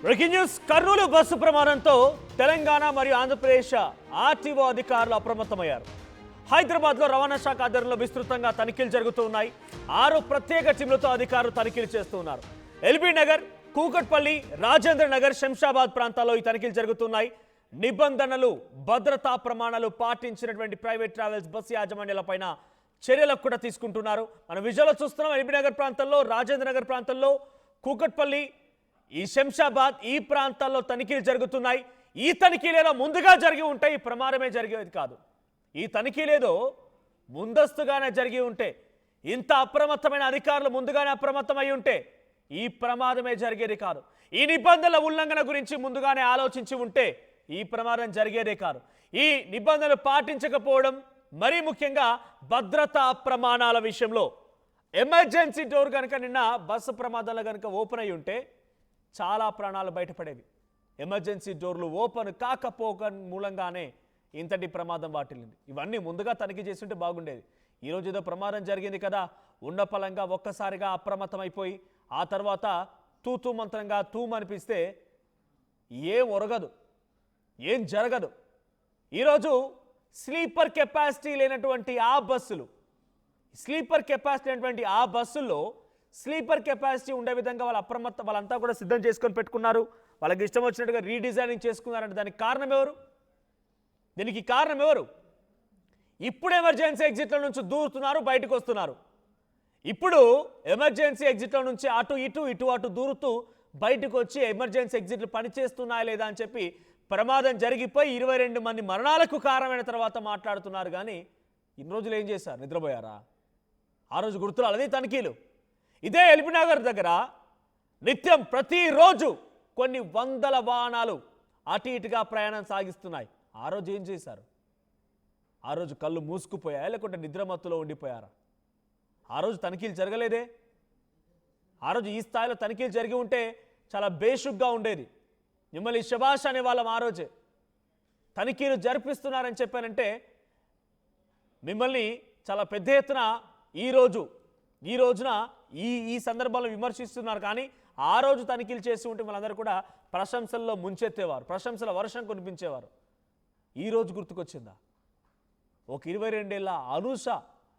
Breaking news Kurnool bus ప్రమాదంతో తెలంగాణ మరియు Andhra Pradesh RTO అధికారులు అప్రమత్తమయ్యారు. హైదరాబాద్లో రవాణా శాఖ ఆధ్వర్యంలో విస్తృతంగా తనిఖీలు జరుగుతూ ఉన్నాయి. 6 ప్రత్యేక టీంలతో అధికారులు తనిఖీలు చేస్తున్నారు. ఎల్బీ నగర్, కూకట్పల్లి, రాజేంద్ర నగర్, శంషాబాద్ ప్రాంతాల్లో ఈ తనిఖీలు జరుగుతున్నాయి. నిబంధనలు, భద్రతా ప్రమాణాలు పాటించినటువంటి ప్రైవేట్ ట్రావెల్స్ బస్సు యాజమాన్యాలపైన చర్యలకు కూడా తీసుకుంటున్నారు. మనం విజువల్లో చూస్తున్నాం. ఎల్బీ నగర్ ప్రాంతంలో, రాజేంద్ర నగర్ ప్రాంతంలో, కూకట్పల్లి, ఈ శంషాబాద్ ఈ ప్రాంతాల్లో తనిఖీలు జరుగుతున్నాయి. ఈ తనిఖీలేదో ముందుగా జరిగి ఉంటే ఈ ప్రమాదమే జరిగేది కాదు. ఈ తనిఖీలేదో ముందస్తుగానే జరిగి ఉంటే, ఇంత అప్రమత్తమైన అధికారులు ముందుగానే అప్రమత్తమై ఉంటే ఈ ప్రమాదమే జరిగేది కాదు. ఈ నిబంధనల ఉల్లంఘన గురించి ముందుగానే ఆలోచించి ఉంటే ఈ ప్రమాదం జరిగేదే కాదు. ఈ నిబంధనలు పాటించకపోవడం, మరీ ముఖ్యంగా భద్రతా ప్రమాణాల విషయంలో ఎమర్జెన్సీ డోర్ కనుక నిన్న బస్సు ప్రమాదాలు కనుక ఓపెన్ అయి ఉంటే చాలా ప్రాణాలు బయటపడేవి. ఎమర్జెన్సీ డోర్లు ఓపెన్ కాకపోక మూలంగానే ఇంతటి ప్రమాదం వాటిల్లింది. ఇవన్నీ ముందుగా తనిఖీ చేస్తుంటే బాగుండేది. ఈరోజు ఏదో ప్రమాదం జరిగింది కదా, ఉన్న పలంగా ఒక్కసారిగా అప్రమత్తమైపోయి ఆ తర్వాత తూతూ మంత్రంగా తూమనిపిస్తే ఏం ఒరగదు, ఏం జరగదు. ఈరోజు స్లీపర్ కెపాసిటీ లేనటువంటి ఆ బస్సులు, స్లీపర్ కెపాసిటీ ఉండే విధంగా వాళ్ళంతా కూడా సిద్ధం చేసుకొని పెట్టుకున్నారు. వాళ్ళకి ఇష్టం వచ్చినట్టుగా రీడిజైనింగ్ చేసుకున్నారంటే దానికి కారణం ఎవరు? దీనికి కారణం ఎవరు? ఇప్పుడు ఎమర్జెన్సీ ఎగ్జిట్ల నుంచి దూరుతున్నారు, బయటకు వస్తున్నారు. ఇప్పుడు ఎమర్జెన్సీ ఎగ్జిట్ల నుంచి అటు అటు దూరుతూ బయటకు వచ్చి ఎమర్జెన్సీ ఎగ్జిట్లు పనిచేస్తున్నాయా లేదా అని చెప్పి ప్రమాదం జరిగిపోయి 22 మంది మరణాలకు కారణమైన తర్వాత మాట్లాడుతున్నారు. కానీ ఇన్ని రోజులు ఏం చేశారు? నిద్రపోయారా? ఆ రోజు గుర్తురాలది తనిఖీలు. ఇదే ఎల్బీ నగర్ దగ్గర నిత్యం ప్రతిరోజు కొన్ని వందల వాహనాలు అటు ఇటుగా ప్రయాణం సాగిస్తున్నాయి. ఆ రోజు ఏం చేశారు? ఆ రోజు కళ్ళు మూసుకుపోయాయా లేకుంటే నిద్రమత్తులో ఉండిపోయారా? ఆ రోజు తనిఖీలు జరగలేదే. ఆ రోజు ఈ స్థాయిలో తనిఖీలు జరిగి ఉంటే చాలా బేషుగ్గా ఉండేది. మిమ్మల్ని శభాష్ అనే వాళ్ళం ఆ రోజే. తనిఖీలు జరిపిస్తున్నారని చెప్పానంటే మిమ్మల్ని చాలా పెద్ద ఎత్తున ఈ రోజున ఈ సందర్భంలో విమర్శిస్తున్నారు. కానీ ఆ రోజు తనిఖీలు చేసి ఉంటే వాళ్ళందరూ కూడా ప్రశంసల్లో ముంచెత్తేవారు, ప్రశంసల వర్షం కురిపించేవారు. ఈ రోజు గుర్తుకొచ్చిందా? ఒక 22 ఏళ్ల అనూష,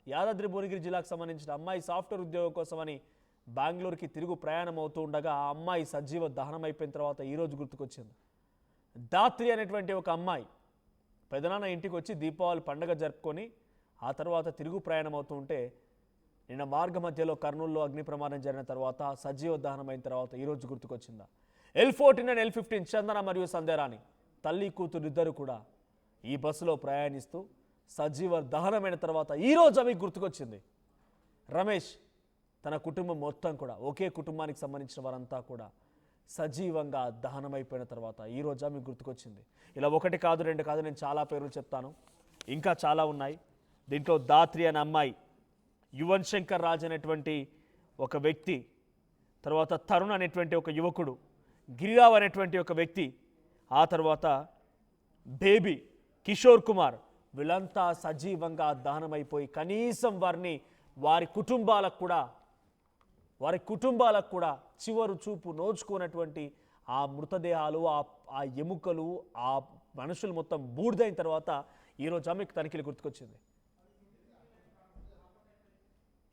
యాదాద్రి భువనగిరి జిల్లాకు సంబంధించిన అమ్మాయి సాఫ్ట్వేర్ ఉద్యోగం కోసమని బెంగళూరుకి తిరుగు ప్రయాణం అవుతూ ఉండగా ఆ అమ్మాయి సజీవ దహనం అయిపోయిన తర్వాత ఈరోజు గుర్తుకొచ్చింది. దాత్రి అనేటువంటి ఒక అమ్మాయి పెదనాన్న ఇంటికి వచ్చి దీపావళి పండుగ జరుపుకొని ఆ తర్వాత తిరుగు ప్రయాణం అవుతూ ఉంటే నిన్న మార్గ మధ్యలో కర్నూలులో అగ్ని ప్రమాదం జరిగిన తర్వాత సజీవ దహనం అయిన తర్వాత ఈరోజు గుర్తుకొచ్చిందా? L14 అండ్ L15 చందన మరియు సంధ్యారాణి తల్లి కూతురు ఇద్దరు కూడా ఈ బస్సులో ప్రయాణిస్తూ సజీవ దహనమైన తర్వాత ఈరోజు ఆమెకు గుర్తుకొచ్చింది. రమేష్ తన కుటుంబం మొత్తం కూడా, ఒకే కుటుంబానికి సంబంధించిన వారంతా కూడా సజీవంగా దహనమైపోయిన తర్వాత ఈరోజు ఆమెకు గుర్తుకొచ్చింది. ఇలా 1 కాదు 2 కాదు, నేను చాలా పేర్లు చెప్తాను, ఇంకా చాలా ఉన్నాయి. దీంట్లో దాత్రి అనే అమ్మాయి, యువన్ శంకర్ రాజ్ అనేటువంటి ఒక వ్యక్తి, తర్వాత తరుణ్ అనేటువంటి ఒక యువకుడు, గిరిరావ్ అనేటువంటి ఒక వ్యక్తి, ఆ తర్వాత బేబీ, కిషోర్ కుమార్, వీళ్ళంతా సజీవంగా దహనమైపోయి కనీసం వారి కుటుంబాలకు కూడా చివరు చూపు నోచుకున్నటువంటి ఆ మృతదేహాలు, ఆ ఎముకలు, ఆ మనుషులు మొత్తం బూడిదైన తర్వాత ఈరోజు ఆమెకు తనిఖీలు గుర్తుకొచ్చింది.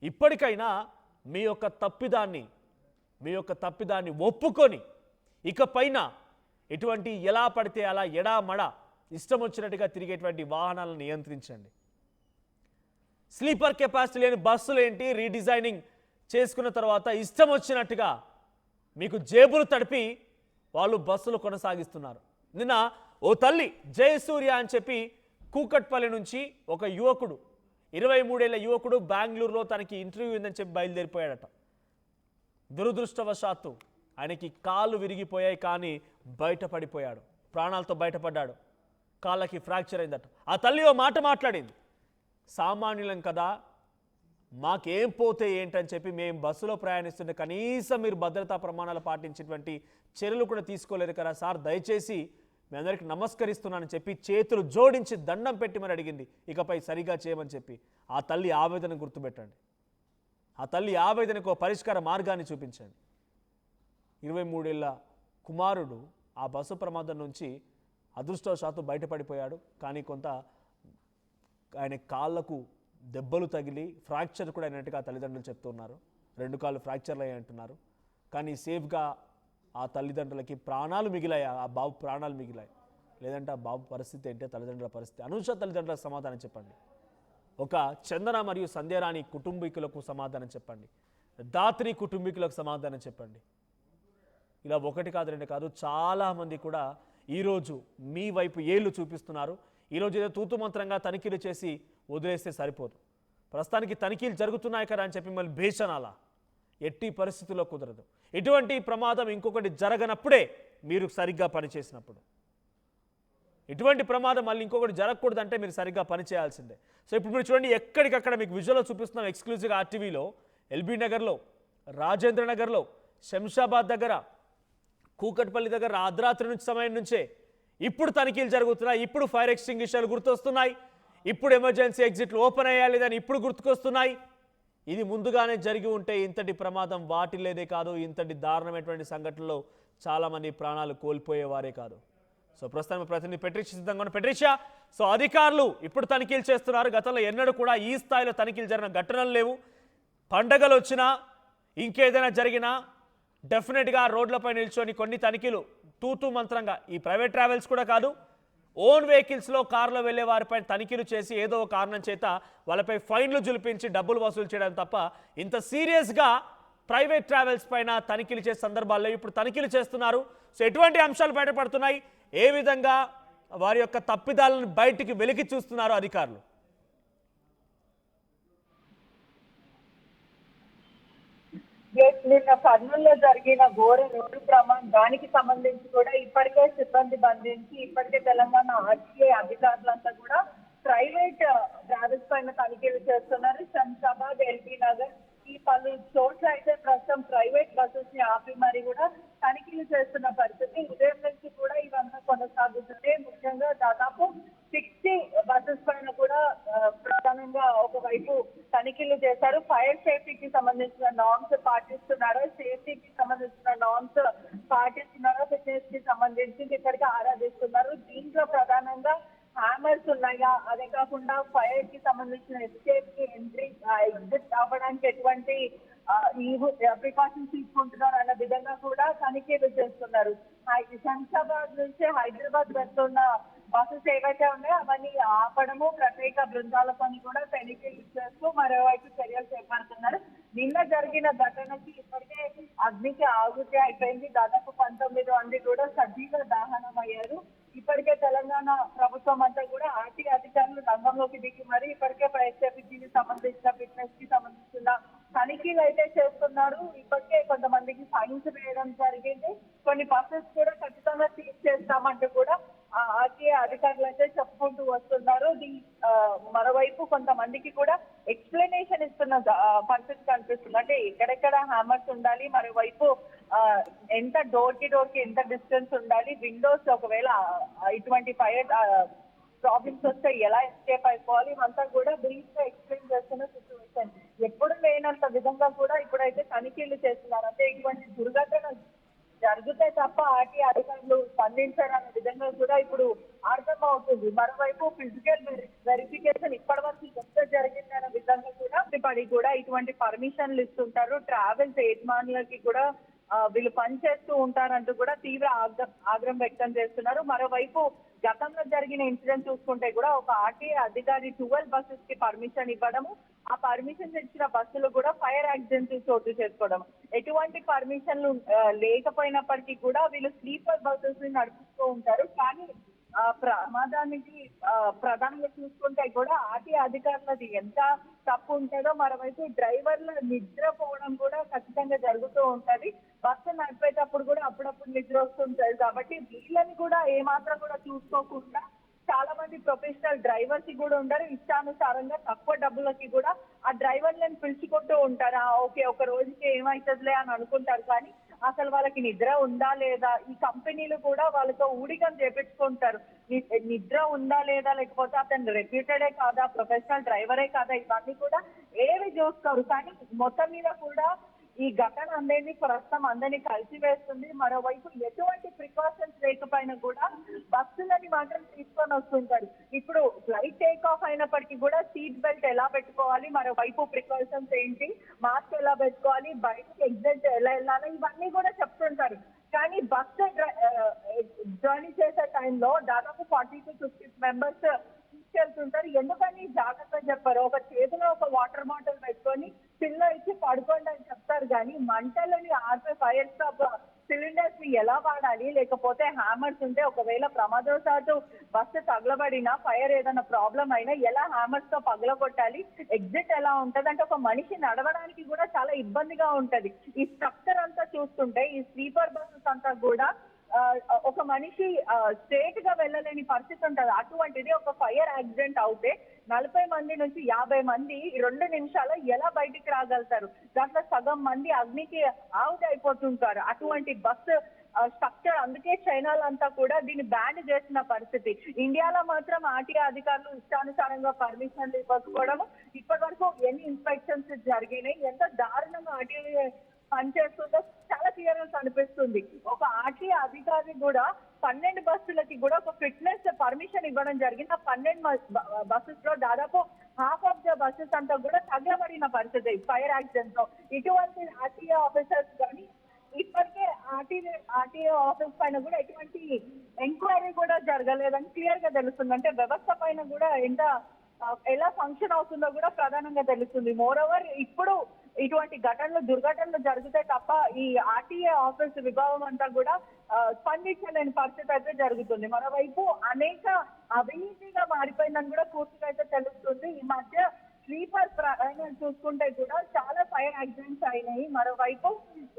ఇప్పటికైనా మీ యొక్క తప్పిదాన్ని ఒప్పుకొని ఇకపైన ఇటువంటి ఎలా పడితే అలా ఎడామడ ఇష్టం వచ్చినట్టుగా తిరిగేటువంటి వాహనాలను నియంత్రించండి. స్లీపర్ కెపాసిటీ లేని బస్సులు ఏంటి, రీడిజైనింగ్ చేసుకున్న తర్వాత ఇష్టం వచ్చినట్టుగా మీకు జేబులు తడిపి వాళ్ళు బస్సులు కొనసాగిస్తున్నారు. నిన్న ఓ తల్లి జయసూర్య అని చెప్పి కూకట్పల్లి నుంచి ఒక యువకుడు, 23 ఏళ్ల యువకుడు బెంగళూరులో తనకి ఇంటర్వ్యూ ఉందని చెప్పి బయలుదేరిపోయాడట. దురదృష్టవశాత్తు ఆయనకి కాళ్ళు విరిగిపోయాయి, కానీ బయటపడిపోయాడు, ప్రాణాలతో బయటపడ్డాడు. కాళ్ళకి ఫ్రాక్చర్ అయిందట. ఆ తల్లి ఓ మాట మాట్లాడింది, సామాన్యులం కదా, మాకేం పోతే ఏంటని చెప్పి మేము బస్సులో ప్రయాణిస్తుంటే కనీసం మీరు భద్రతా ప్రమాణాలు పాటించేటువంటి చర్యలు కూడా తీసుకోలేదు కదా సార్, దయచేసి మీ అందరికీ నమస్కరిస్తున్నానని చెప్పి చేతులు జోడించి దండం పెట్టి మరి అడిగింది, ఇకపై సరిగా చేయమని చెప్పి. ఆ తల్లి ఆవేదన గుర్తుపెట్టండి. ఆ తల్లి ఆవేదనకు పరిష్కార మార్గాన్ని చూపించండి. 23 ఏళ్ల కుమారుడు ఆ బస్సు ప్రమాదం నుంచి అదృష్టవశాత్తు బయటపడిపోయాడు. కానీ కొంత ఆయన కాళ్ళకు దెబ్బలు తగిలి ఫ్రాక్చర్ కూడా అయినట్టుగా తల్లిదండ్రులు చెప్తున్నారు. 2 కాళ్ళు ఫ్రాక్చర్లు అయ్యాయి అంటున్నారు. కానీ సేఫ్గా ఆ తల్లిదండ్రులకి ప్రాణాలు మిగిలాయి, ఆ బాబు ప్రాణాలు మిగిలాయి. లేదంటే ఆ బాబు పరిస్థితి ఏంటంటే తల్లిదండ్రుల పరిస్థితి. అనూష తల్లిదండ్రులకు సమాధానం చెప్పండి. ఒక చందన మరియు సంధ్యారాణి కుటుంబీకులకు సమాధానం చెప్పండి. దాత్రి కుటుంబీకులకు సమాధానం చెప్పండి. ఇలా 1 కాదు 2 కాదు చాలామంది కూడా ఈరోజు మీ వైపు ఏళ్ళు చూపిస్తున్నారు. ఈరోజు ఏదో తూతు మంత్రంగా తనిఖీలు చేసి వదిలేస్తే సరిపోదు. ప్రస్తుతానికి తనిఖీలు జరుగుతున్నాయి కదా అని చెప్పి మళ్ళీ భేషణాలా ఎట్టి పరిస్థితుల్లో కుదరదు. ఇటువంటి ప్రమాదం ఇంకొకటి జరగనప్పుడే మీరు సరిగ్గా పనిచేసినప్పుడు. ఇటువంటి ప్రమాదం మళ్ళీ ఇంకొకటి జరగకూడదంటే మీరు సరిగ్గా పనిచేయాల్సిందే. సో ఇప్పుడు మీరు చూడండి, ఎక్కడికక్కడ మీకు విజువల్లో చూపిస్తున్నాం ఎక్స్క్లూజివ్గా ఆర్టీవీలో. ఎల్బీ నగర్లో, రాజేంద్ర నగర్లో, శంషాబాద్ దగ్గర, కూకట్పల్లి దగ్గర అర్ధరాత్రి నుంచి సమయం నుంచే ఇప్పుడు తనిఖీలు జరుగుతున్నాయి. ఇప్పుడు ఫైర్ ఎక్స్టింగ్విషర్లు గుర్తొస్తున్నాయి. ఇప్పుడు ఎమర్జెన్సీ ఎగ్జిట్లు ఓపెన్ అయ్యాలేదని ఇప్పుడు గుర్తుకొస్తున్నాయి. ఇది ముందుగానే జరిగి ఉంటే ఇంతటి ప్రమాదం వాటిల్లేదే కాదు, ఇంతటి దారుణమైనటువంటి సంఘటనలో చాలామంది ప్రాణాలు కోల్పోయేవారే కాదు. సో ప్రస్తుతం ప్రతినిధి పెట్రిషియా సిద్ధంగా ఉన్న పెట్రిషియా, సో అధికారులు ఇప్పుడు తనిఖీలు చేస్తున్నారు. గతంలో ఎన్నడూ కూడా ఈ స్థాయిలో తనిఖీలు జరిగిన ఘటనలు లేవు. పండగలు వచ్చినా ఇంకేదైనా జరిగినా డెఫినెట్గా రోడ్లపై నిల్చొని కొన్ని తనిఖీలు తూతూ మంత్రంగా, ఈ ప్రైవేట్ ట్రావెల్స్ కూడా కాదు, ఓన్ వెహికల్స్లో కార్లో వెళ్ళే వారిపై తనిఖీలు చేసి ఏదో ఒక కారణం చేత వాళ్ళపై ఫైన్లు జులిపించి డబ్బులు వసూలు చేయడం తప్ప ఇంత సీరియస్గా ప్రైవేట్ ట్రావెల్స్ పైన తనిఖీలు చేసే సందర్భాల్లో ఇప్పుడు తనిఖీలు చేస్తున్నారు. సో ఎటువంటి అంశాలు బయటపడుతున్నాయి, ఏ విధంగా వారి యొక్క తప్పిదాలను బయటికి వెలికి చూస్తున్నారు అధికారులు? నిన్న కర్నూలులో జరిగిన ఘోర రోడ్డు ప్రమాదం దానికి సంబంధించి కూడా ఇప్పటికే సిబ్బంది బంధించి ఇప్పటికే తెలంగాణ ఆర్టీఏ అధికారులంతా కూడా ప్రైవేట్ ట్రావెల్స్ పైన తనిఖీలు చేస్తున్నారు. శంషాబాద్, ఎల్బీ నగర్ ఈ పలు చోట్ల అయితే ప్రస్తుతం ప్రైవేట్ బస్సెస్ ని ఆపి మరి కూడా తనిఖీలు చేస్తున్న పరిస్థితి. ఉదయం నుంచి కూడా ఇవంతా కొనసాగుతుంది. ముఖ్యంగా దాదాపు 60 బస్సెస్ పైన కూడా ప్రధానంగా ఒకవైపు తనిఖీలు చేశారు. ఫైర్ సేఫ్టీకి సంబంధించిన నార్మ్స్ పాటిస్తున్నారా, సేఫ్టీకి సంబంధించిన నార్మ్స్ పాటిస్తున్నారా, ఫిట్నెస్ కి సంబంధించి ఇక్కడికి ఆరాధిస్తున్నారు. దీంట్లో ప్రధానంగా హ్యామర్స్ ఉన్నాయా, అదే కాకుండా ఫైర్ కి సంబంధించిన ఎస్కేప్ కి ఎంట్రీ ఎగ్జిట్ అవ్వడానికి ఎటువంటి ప్రికాషన్స్ తీసుకుంటున్నారు అన్న విధంగా కూడా తనిఖీలు చేస్తున్నారు. శంషాబాద్ నుంచి హైదరాబాద్ వెళ్తున్న బస్సెస్ ఏవైతే ఉన్నాయో అవన్నీ ఆపడము, ప్రత్యేక బృందాలతో కూడా తనిఖీలు చేస్తూ మరోవైపు చర్యలు చేపడుతున్నారు. నిన్న జరిగిన ఘటనకి ఇప్పటికే అగ్నికి ఆహుతి అయిపోయింది. దాదాపు 19 మంది కూడా సజీవ దహనం అయ్యారు. ఇప్పటికే తెలంగాణ ప్రభుత్వం అంతా కూడా ఆర్టీ అధికారులు రంగంలోకి దిగి మరి ఇప్పటికే ప్రైవేట్ సంబంధించిన ఫిట్నెస్ కి సంబంధించిన తనిఖీలు అయితే చేస్తున్నారు. ఇప్పటికే కొంతమందికి ఫైన్స్ వేయడం జరిగింది. కొన్ని బస్సెస్ కూడా ఖచ్చితంగా సీజ్ చేస్తామంటూ కూడా ఆర్టీఏ అధికారులు అయితే చెప్పుకుంటూ వస్తున్నారు. మరోవైపు కొంతమందికి కూడా ఎక్స్ప్లెనేషన్ ఇస్తున్న పరిస్థితి కనిపిస్తుంది. అంటే ఎక్కడెక్కడ హ్యామర్స్ ఉండాలి, మరోవైపు ఎంత డోర్ కి ఎంత డిస్టెన్స్ ఉండాలి, విండోస్ ఒకవేళ ఇటువంటి ఫైర్ ప్రాబ్లమ్స్ వస్తే ఎలా ఎస్కేప్ అయిపోవాలి, ఇవంతా కూడా బ్రీఫ్ గా ఎక్స్ప్లెయిన్ చేస్తున్న సిచ్యువేషన్. ఎప్పుడు లేనంత విధంగా కూడా ఇప్పుడైతే తనిఖీలు చేస్తున్నారు. అంటే ఇటువంటి దుర్ఘటన జరిగితే తప్ప ఆర్టీ అధికారులు స్పందించారన్న విధంగా కూడా ఇప్పుడు అర్థమవుతుంది. మరోవైపు ఫిజికల్ వెరిఫికేషన్ ఇప్పటి వరకు ఎంత జరిగిందన్న విధంగా కూడా ఇటువంటి పర్మిషన్లు ఇస్తుంటారు. ట్రావెల్స్ యజమానులకి కూడా వీళ్ళు పనిచేస్తూ ఉంటారంటూ కూడా తీవ్ర ఆగ్రహం వ్యక్తం చేస్తున్నారు. మరోవైపు గతంలో జరిగిన ఇన్సిడెంట్ చూసుకుంటే కూడా ఒక ఆర్టీఏ అధికారి 12 బస్సెస్ కి పర్మిషన్ ఇవ్వడము, ఆ పర్మిషన్ ఇచ్చిన బస్సులు కూడా ఫైర్ యాక్సిడెంట్స్ చోటు చేసుకోవడం, ఎటువంటి పర్మిషన్లు లేకపోయినప్పటికీ కూడా వీళ్ళు స్లీపర్ బస్సెస్ ని నడుపుతూ ఉంటారు. కానీ ప్రమాదానికి ప్రధానంగా చూసుకుంటే కూడా ఆర్టీఏ అధికారులది ఎంత తప్పు ఉంటుందో మరోవైపు డ్రైవర్ల నిద్రపోవడం కూడా ఖచ్చితంగా జరుగుతూ ఉంటది. బస్సు నడిపేటప్పుడు కూడా అప్పుడప్పుడు నిద్ర వస్తుంటది. కాబట్టి వీళ్ళని కూడా ఏమాత్రం కూడా చూసుకోకుండా చాలా మంది ప్రొఫెషనల్ డ్రైవర్స్ కూడా ఉండరు. ఇష్టానుసారంగా తక్కువ డబ్బులకి కూడా ఆ డ్రైవర్లను పిలుచుకుంటూ ఉంటారు. ఓకే ఒక రోజుకి ఏమైతుందిలే అని అనుకుంటారు. కానీ అసలు వాళ్ళకి నిద్ర ఉందా లేదా, ఈ కంపెనీలు కూడా వాళ్ళతో ఊడికం చేపించుకుంటారు. నిద్ర ఉందా లేదా, లేకపోతే అతను రెప్యూటెడే కాదా, ప్రొఫెషనల్ డ్రైవరే కాదా, ఇవన్నీ కూడా ఏవి చూస్తారు. కానీ మొత్తం మీద కూడా ఈ ఘటన అందరినీ ప్రస్తుతం అందరినీ కలిసివేస్తుంది. మరోవైపు ఎటువంటి ప్రికాషన్స్ లేకపోయినా కూడా బస్సులని మాత్రం తీసుకొని వస్తుంటారు. ఇప్పుడు ఫ్లైట్ టేక్ ఆఫ్ అయినప్పటికీ కూడా సీట్ బెల్ట్ ఎలా పెట్టుకోవాలి, మరోవైపు ప్రికాషన్స్ ఏంటి, మాస్క్ ఎలా పెట్టుకోవాలి, బయటకి ఎగ్జిట్ ఎలా వెళ్ళాలి, ఇవన్నీ కూడా చెప్తుంటారు. కానీ బస్ జర్నీ చేసే టైంలో దాదాపు 40 to 50 మెంబర్స్ తీసుకెళ్తుంటారు. ఎందుకని జాగ్రత్త చెప్పారు? ఒక చేతిలో ఒక వాటర్ బాటిల్ పెట్టుకొని పిల్ల ఇచ్చి పడుకోండి అని చెప్తారు. కానీ మంటలని ఆర్పే ఫైర్ స్టాప్ సిలిండర్స్ ని ఎలా వాడాలి, లేకపోతే హ్యామర్స్ ఉంటే ఒకవేళ ప్రమాదవశాత్తు బస్సు తగలబడినా ఫైర్ ఏదైనా ప్రాబ్లం అయినా ఎలా హ్యామర్స్ తో పగలగొట్టాలి, ఎగ్జిట్ ఎలా ఉంటది అంటే ఒక మనిషి నడవడానికి కూడా చాలా ఇబ్బందిగా ఉంటది. ఈ స్ట్రక్చర్ అంతా చూస్తుంటే ఈ స్లీపర్ బస్సెస్ అంతా కూడా ఒక మనిషి స్ట్రేట్ గా వెళ్ళలేని పరిస్థితి ఉంటది. అటువంటిది ఒక ఫైర్ యాక్సిడెంట్ అవుతే 40 మంది నుంచి 50 మంది 2 నిమిషాల్లో ఎలా బయటికి రాగలుగుతారు? దాంట్లో సగం మంది అగ్నికి ఆవుట్ అయిపోతుంటారు. అటువంటి బస్సు స్ట్రక్చర్, అందుకే చైనాలో అంతా కూడా దీన్ని బ్యాన్ చేసిన పరిస్థితి. ఇండియాలో మాత్రం ఆర్టీఏ అధికారులు ఇష్టానుసారంగా పర్మిషన్లు ఇవ్వకపోవడం, ఇప్పటి వరకు ఎన్ని ఇన్స్పెక్షన్స్ జరిగినాయి, ఎంత దారుణంగా ఆర్టీఏ పనిచేస్తుందో చాలా క్లియరెన్స్ అనిపిస్తుంది. ఒక ఆర్టీఏ అధికారి కూడా 12 బస్సులకి కూడా ఒక ఫిట్నెస్ పర్మిషన్ ఇవ్వడం జరిగింది. ఆ 12 బస్సెస్ లో దాదాపు హాఫ్ ఆఫ్ ద బస్సెస్ అంతా కూడా తగలబడిన పరిస్థితి ఫైర్ యాక్సిడెంట్ లో. ఇటువంటి ఆర్టీఏ ఆఫీసర్స్ కానీ ఇప్పటికే ఆర్టీఏ ఆఫీస్ పైన కూడా ఎటువంటి ఎంక్వైరీ కూడా జరగలేదని క్లియర్ గా తెలుస్తుంది. అంటే వ్యవస్థ పైన కూడా ఎలా ఫంక్షన్ అవుతుందో కూడా ప్రధానంగా తెలుస్తుంది. మోరోవర్ ఇప్పుడు ఇటువంటి దుర్ఘటనలు జరిగితే తప్ప ఈ ఆర్టీఏ ఆఫీస్ విభాగం అంతా కూడా స్పందించలేని పరిస్థితి అయితే జరుగుతుంది. మరోవైపు అనేక అవినీతిగా మారిపోయిందని కూడా పూర్తిగా అయితే తెలుస్తుంది. ఈ మధ్య స్లీపర్ ప్రయాణం చూసుకుంటే కూడా చాలా ఫైర్ యాక్సిడెంట్స్ అయినాయి. మరోవైపు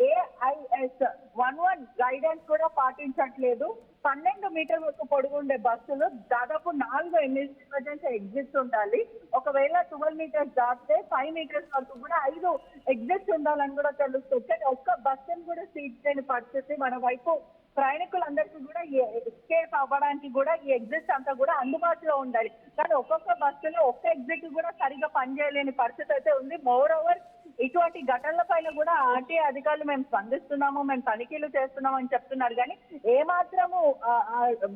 AIS 11 గైడెన్స్ కూడా పాటించట్లేదు. 12 మీటర్ వరకు పొడుగుండే బస్సులు దాదాపు 4 ఎమర్జెన్సీ ఎగ్జిట్స్ ఉండాలి. ఒకవేళ 12 మీటర్స్ దాటితే 5 మీటర్స్ వరకు కూడా 5 ఎగ్జిట్స్ ఉండాలని కూడా తెలుస్తుంది. కానీ ఒక్క బస్సును కూడా సీట్ చేయని పరిస్థితి. మన వైపు ప్రయాణికులందరికీ కూడా ఎస్కేప్ అవ్వడానికి కూడా ఈ ఎగ్జిట్స్ అంతా కూడా అందుబాటులో ఉండాలి. కానీ ఒక్కొక్క బస్సులో ఒక్క ఎగ్జిట్ కూడా సరిగా పనిచేయలేని పరిస్థితి అయితే ఉంది. మోర్ ఓవర్ ఇటువంటి ఘటనల పైన కూడా ఆర్టీఏ అధికారులు మేము స్పందిస్తున్నాము, మేము తనిఖీలు చేస్తున్నాము అని చెప్తున్నారు. కానీ ఏమాత్రము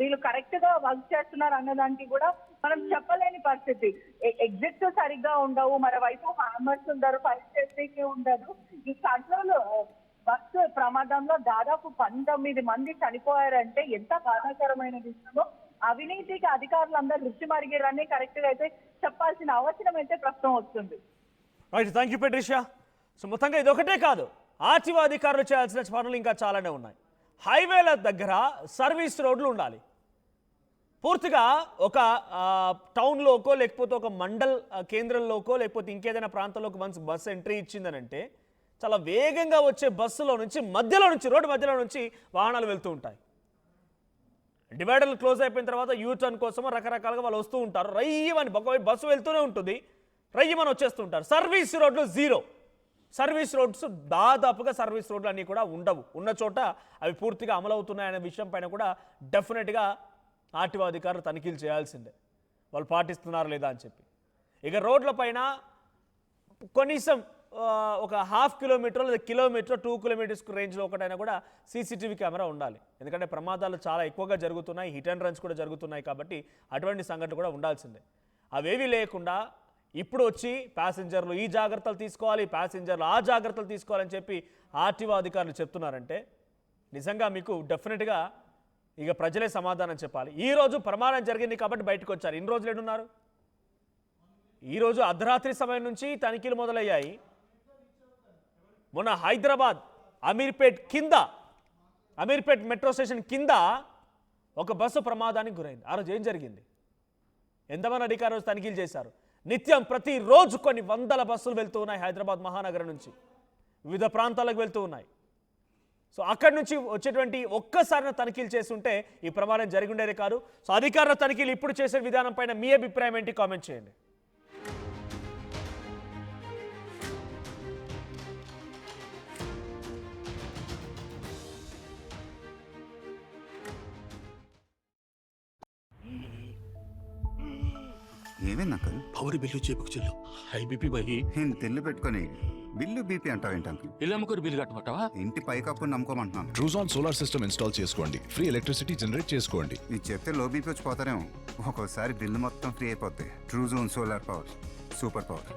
వీళ్ళు కరెక్ట్ గా వర్క్ చేస్తున్నారు అన్నదానికి కూడా మనం చెప్పలేని పరిస్థితి. ఎగ్జిట్స్ సరిగ్గా ఉండవు, మరోవైపు హామర్స్ ఉండరు, ఫైర్ సేఫ్టీకి ఉండదు. ఈ కంట్రోల్ బస్సు ప్రమాదంలో దాదాపు 19 మంది చనిపోయారంటే ఎంత బాధాకరమైన విషయమో. అవినీతికి అధికారులందరూ రుచి మరిగిరని కరెక్ట్ గా అయితే చెప్పాల్సిన అవసరం అయితే ప్రస్తుతం వస్తుంది. Right, thank you Patricia. So మొత్తంగా ఇది ఒకటే కాదు, ఆర్టీఓ అధికారులు చేయాల్సిన పనులు ఇంకా చాలానే ఉన్నాయి. హైవేల దగ్గర సర్వీస్ రోడ్లు ఉండాలి. పూర్తిగా ఒక టౌన్లోకో లేకపోతే ఒక మండల్ కేంద్రంలోకో లేకపోతే ఇంకేదైనా ప్రాంతంలోకి వన్స్ బస్సు ఎంట్రీ ఇచ్చిందనంటే చాలా వేగంగా వచ్చే బస్సులో నుంచి రోడ్డు మధ్యలో నుంచి వాహనాలు వెళ్తూ ఉంటాయి. డివైడర్లు క్లోజ్ అయిపోయిన తర్వాత యూటర్న్ కోసం రకరకాలుగా వాళ్ళు వస్తూ ఉంటారు. రయ్యమని బస్సు వెళ్తూనే ఉంటుంది, రయ్యమని వచ్చేస్తూ ఉంటారు. సర్వీస్ రోడ్లు జీరో. సర్వీస్ రోడ్స్ దాదాపుగా సర్వీస్ రోడ్లు అన్నీ కూడా ఉండవు. ఉన్న చోట అవి పూర్తిగా అమలవుతున్నాయనే విషయం పైన కూడా డెఫినెట్గా ఆర్టీఓ అధికారులు తనిఖీలు చేయాల్సిందే, వాళ్ళు పాటిస్తున్నారా లేదా అని చెప్పి. ఇక రోడ్ల పైన కనీసం ఒక 1/2 కిలోమీటర్ లేదా కిలోమీటర్ 2 కిలోమీటర్స్ రేంజ్లో ఒకటైనా కూడా సీసీటీవీ కెమెరా ఉండాలి. ఎందుకంటే ప్రమాదాలు చాలా ఎక్కువగా జరుగుతున్నాయి, హిట్ అండ్ రన్స్ కూడా జరుగుతున్నాయి. కాబట్టి అటువంటి సంఘటనలు కూడా ఉండాల్సిందే. అవేవి లేకుండా ఇప్పుడు వచ్చి ప్యాసింజర్లు ఈ జాగ్రత్తలు తీసుకోవాలి, ప్యాసింజర్లు ఆ జాగ్రత్తలు తీసుకోవాలని చెప్పి ఆర్టీఓ అధికారులు చెప్తున్నారంటే నిజంగా మీకు డెఫినెట్గా ఇక ప్రజలే సమాధానం చెప్పాలి. ఈరోజు ప్రమాదం జరిగింది కాబట్టి బయటకు వచ్చారు. ఇన్ని రోజులు ఎడున్నారు? ఈరోజు అర్ధరాత్రి సమయం నుంచి తనిఖీలు మొదలయ్యాయి. మొన్న హైదరాబాద్ అమీర్పేట్ మెట్రో స్టేషన్ కింద ఒక బస్సు ప్రమాదానికి గురైంది. ఆ రోజు ఏం జరిగింది? ఎంతమంది అధికారులు తనిఖీలు చేశారు? నిత్యం ప్రతిరోజు కొన్ని వందల బస్సులు వెళ్తూ ఉన్నాయి హైదరాబాద్ మహానగరం నుంచి, వివిధ ప్రాంతాలకు వెళ్తూ ఉన్నాయి. సో అక్కడి నుంచి వచ్చేటువంటి ఒక్కసారి తనిఖీలు చేస్తుంటే ఈ ప్రమాదం జరిగి ఉండేది కాదు. సో అధికారుల తనిఖీలు ఇప్పుడు చేసే విధానం పైన మీ అభిప్రాయం ఏంటి? కామెంట్ చేయండి. ఏమైంది అంకుల్? పవర్ బిల్లు చేపకు చెల్లు హై బీపీ బయ్యి నేను తెల్లు పెట్టుకొని బిల్లు బీపీ అంటావేంటి అంకుల్? ఇల్లు అమ్ముకొని బిల్లు కట్టమంటావా? ఇంటి పైకప్పు నమ్ముకోమంటున్నాను. ట్రూజాన్ సోలార్ సిస్టమ్ ఇన్స్టాల్ చేసుకోండి, ఫ్రీ ఎలక్ట్రిసిటీ జనరేట్ చేసుకోండి. ఇది చెప్తే లో బీపీ వచ్చి పోతారేమో. ఒక్కోసారి బిల్లు మొత్తం ఫ్రీ అయిపోద్ది. True zone solar power, super power.